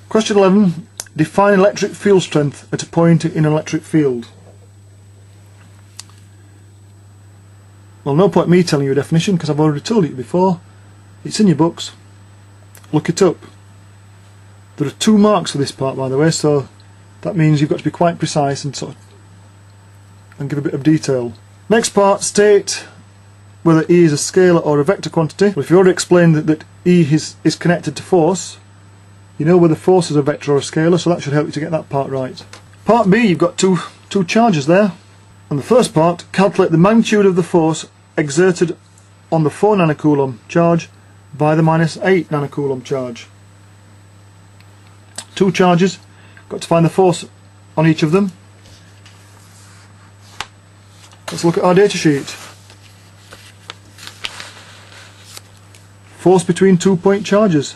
Question 11. Define electric field strength at a point in an electric field. Well, no point me telling you a definition because I've already told it before. It's in your books. Look it up. There are 2 marks for this part, by the way, so that means you've got to be quite precise and give a bit of detail. Next part, state whether E is a scalar or a vector quantity. Well, if you already explained that E is connected to force, you know whether force is a vector or a scalar, so that should help you to get that part right. Part B, you've got two charges there. On the first part, calculate the magnitude of the force exerted on the 4 nanocoulomb charge by the -8 nanocoulomb charge. 2 charges, got to find the force on each of them. Let's look at our data sheet. Force between 2 point charges,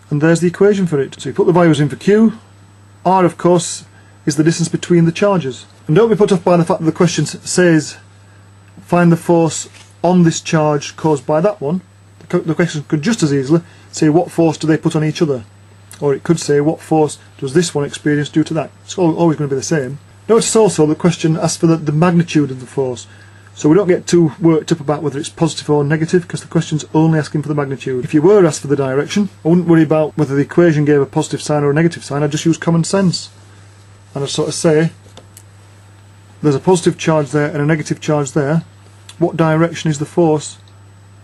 and there's the equation for it. So you put the values in for Q. R, of course, is the distance between the charges. And don't be put off by the fact that the question says find the force on this charge caused by that one. The question could just as easily say what force do they put on each other, or it could say what force does this one experience due to that. It's always going to be the same. Notice also the question asks for the magnitude of the force, so we don't get too worked up about whether it's positive or negative, because the question's only asking for the magnitude. If you were asked for the direction, I wouldn't worry about whether the equation gave a positive sign or a negative sign. I'd just use common sense and I'd sort of say there's a positive charge there and a negative charge there. What direction is the force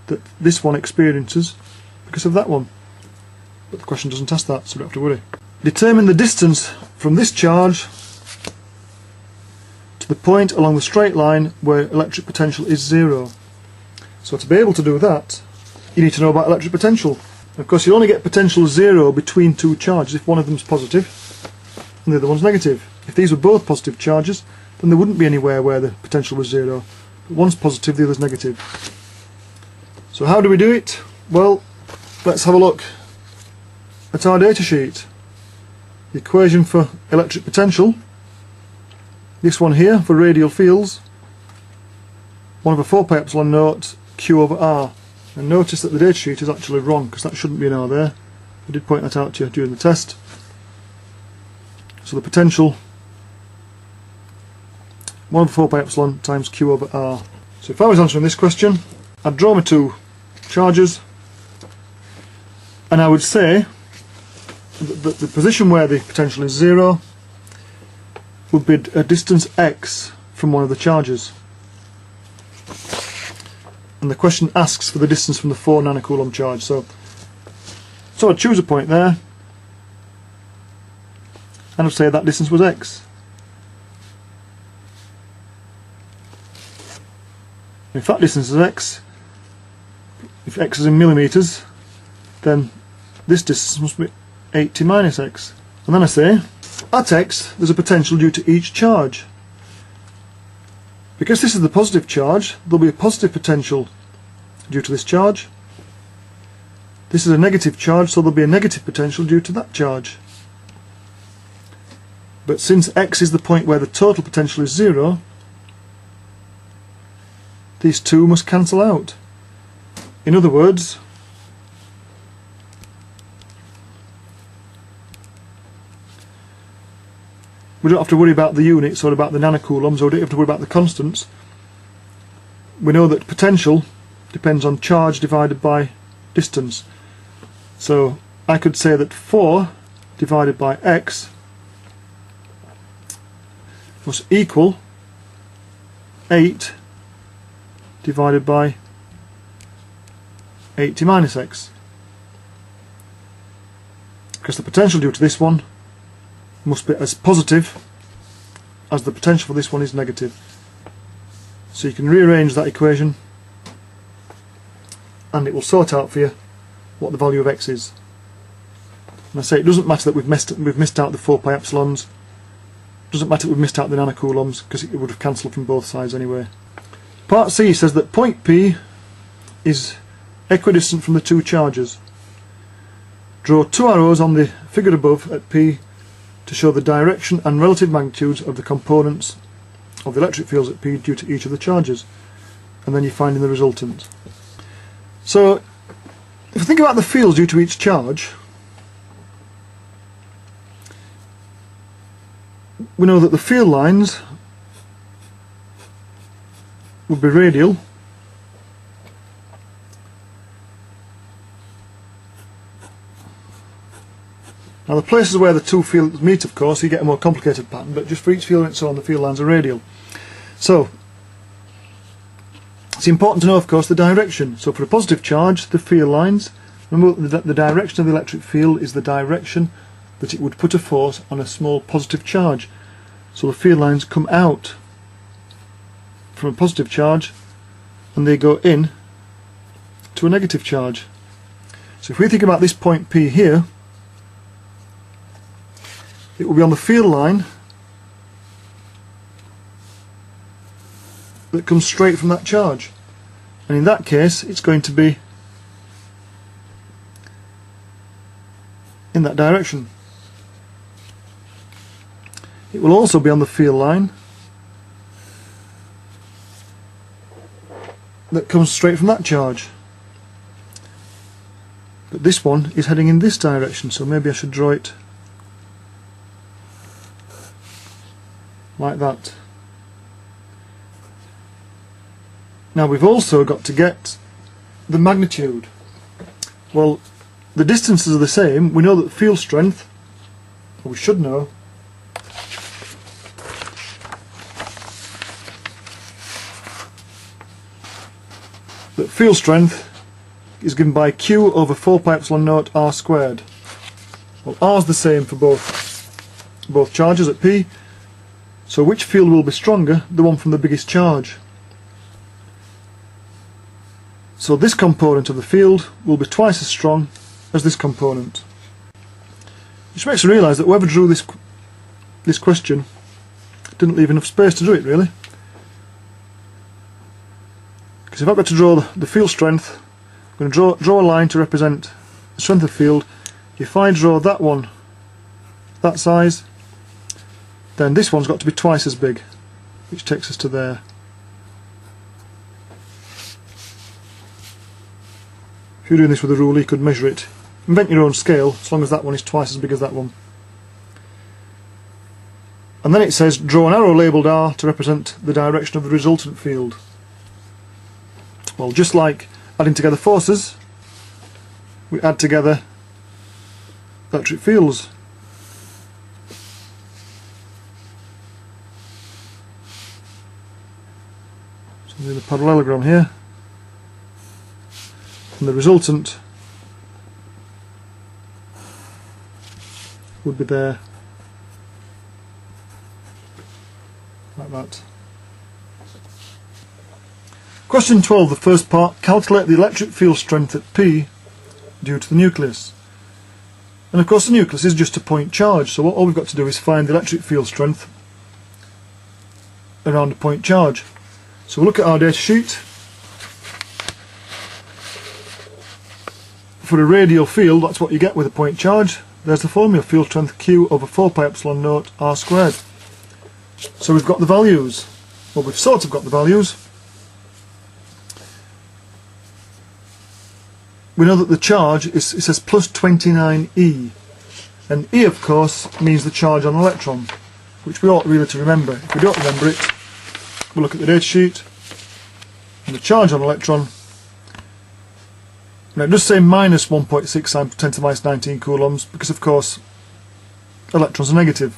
that this one experiences because of that one? But the question doesn't ask that, so we don't have to worry. Determine the distance from this charge to the point along the straight line where electric potential is 0. So to be able to do that, you need to know about electric potential. And of course, you only get potential 0 between 2 charges if one of them's positive and the other one's negative. If these were both positive charges, then there wouldn't be anywhere where the potential was 0. But one's positive, the other's negative. So how do we do it? Well, let's have a look at our data sheet. The equation for electric potential, this one here for radial fields, 1 over 4 pi epsilon naught Q over R. And notice that the data sheet is actually wrong, because that shouldn't be an R there. I did point that out to you during the test. So the potential 1 over 4 pi epsilon times Q over R. So if I was answering this question, I'd draw my 2 charges and I would say that the position where the potential is 0 would be a distance x from one of the charges. And the question asks for the distance from the 4 nanocoulomb charge. So I'd choose a point there and I'd say that distance was x. If that distance is x, if x is in millimetres, then this distance must be 80 minus x. And then I say, at x, there's a potential due to each charge. Because this is the positive charge, there'll be a positive potential due to this charge. This is a negative charge, so there'll be a negative potential due to that charge. But since x is the point where the total potential is 0, these 2 must cancel out. In other words, we don't have to worry about the units or about the nanocoulombs, or we don't have to worry about the constants. We know that potential depends on charge divided by distance. So I could say that 4 divided by x must equal 8 divided by 80 minus x, because the potential due to this one must be as positive as the potential for this one is negative. So you can rearrange that equation and it will sort out for you what the value of x is. And I say it doesn't matter that we've missed out the 4 pi epsilons, it doesn't matter that we've missed out the nanocoulombs, because it would have cancelled from both sides anyway. Part C says that point P is equidistant from the 2 charges. Draw 2 arrows on the figure above at P to show the direction and relative magnitudes of the components of the electric fields at P due to each of the charges, and then you find in the resultant. So if you think about the fields due to each charge, we know that the field lines would be radial, now the places where the two fields meet, of course, you get a more complicated pattern, but just for each field on its own, the field lines are radial. So it's important to know, of course, the direction. So for a positive charge, the field lines, remember that the direction of the electric field is the direction that it would put a force on a small positive charge. So the field lines come out from a positive charge and they go in to a negative charge. So if we think about this point P here, it will be on the field line that comes straight from that charge, and in that case it's going to be in that direction. It will also be on the field line that comes straight from that charge, but this one is heading in this direction, so maybe I should draw it like that. Now we've also got to get the magnitude. Well, the distances are the same. We know that field strength, or we should know, that field strength is given by Q over 4 pi epsilon naught R squared. Well, R is the same for both charges at P, so which field will be stronger? The one from the biggest charge. So this component of the field will be twice as strong as this component. Which makes you realise that whoever drew this question didn't leave enough space to do it, really. Because if I've got to draw the field strength, I'm going to draw a line to represent the strength of the field. If I draw that one that size, then this one's got to be twice as big, which takes us to there. If you're doing this with a ruler, you could measure it. Invent your own scale, as long as that one is twice as big as that one. And then it says, draw an arrow labelled R to represent the direction of the resultant field. Well, just like adding together forces, we add together electric fields. So I'm doing a parallelogram here. And the resultant would be there, like that. Question 12, the first part, calculate the electric field strength at P due to the nucleus. And of course the nucleus is just a point charge, so all we've got to do is find the electric field strength around a point charge. So we'll look at our data sheet. For a radial field, that's what you get with a point charge. There's the formula, field strength Q over 4 pi epsilon naught R squared. So we've got the values. Well, we've sort of got the values. We know that the charge it says plus 29e, and E of course means the charge on an electron, which we ought really to remember. If we don't remember it, we'll look at the data sheet, and the charge on an electron, now it does say minus 1.6 times 10 to the minus 19 coulombs, because of course electrons are negative.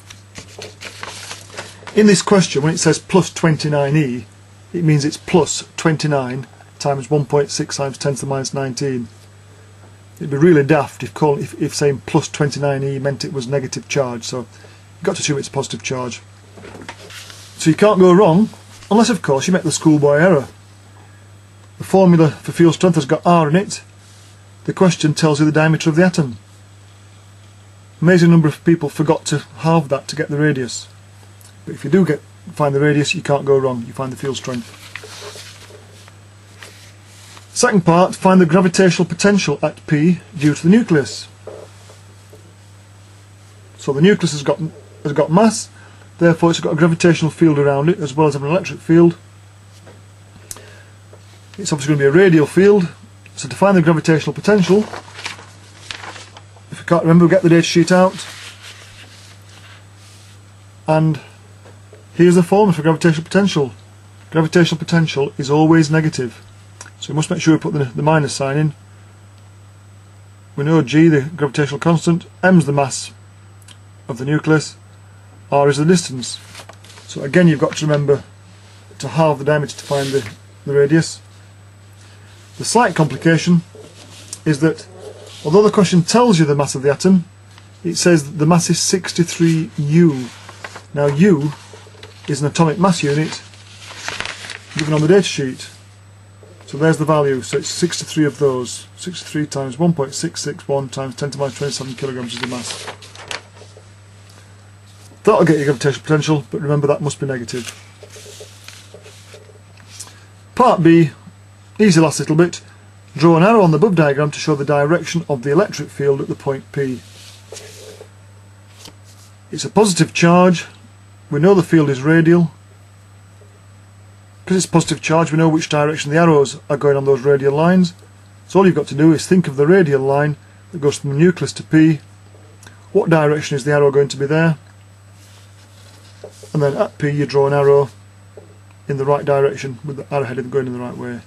In this question, when it says plus 29e, it means it's plus 29 times 1.6 times 10 to the minus 19. It'd be really daft if saying plus 29e meant it was negative charge, so you've got to assume it's a positive charge. So you can't go wrong, unless of course you make the schoolboy error. The formula for field strength has got R in it. The question tells you the diameter of the atom. Amazing number of people forgot to halve that to get the radius. But if you do find the radius, you can't go wrong, you find the field strength. Second part, find the gravitational potential at P due to the nucleus. So the nucleus has got mass, therefore it's got a gravitational field around it as well as having an electric field. It's obviously going to be a radial field, so to find the gravitational potential, if you can't remember, we'll get the data sheet out and Here's the formula for gravitational potential. Gravitational potential is always negative. So we must make sure we put the minus sign in. We know G, the gravitational constant, M's the mass of the nucleus, R is the distance. So again you've got to remember to halve the diameter to find the radius. The slight complication is that although the question tells you the mass of the atom, it says that the mass is 63 U. Now U is an atomic mass unit given on the data sheet. So there's the value, so it's 63 of those. 63 times 1.661 times 10 to the minus 27 kilograms is the mass. That'll get your gravitational potential, but remember that must be negative. Part B, easy last little bit. Draw an arrow on the above diagram to show the direction of the electric field at the point P. It's a positive charge. We know the field is radial. Because it's positive charge, we know which direction the arrows are going on those radial lines. So all you've got to do is think of the radial line that goes from the nucleus to P. What direction is the arrow going to be there? And then at P you draw an arrow in the right direction with the arrow headed going in the right way.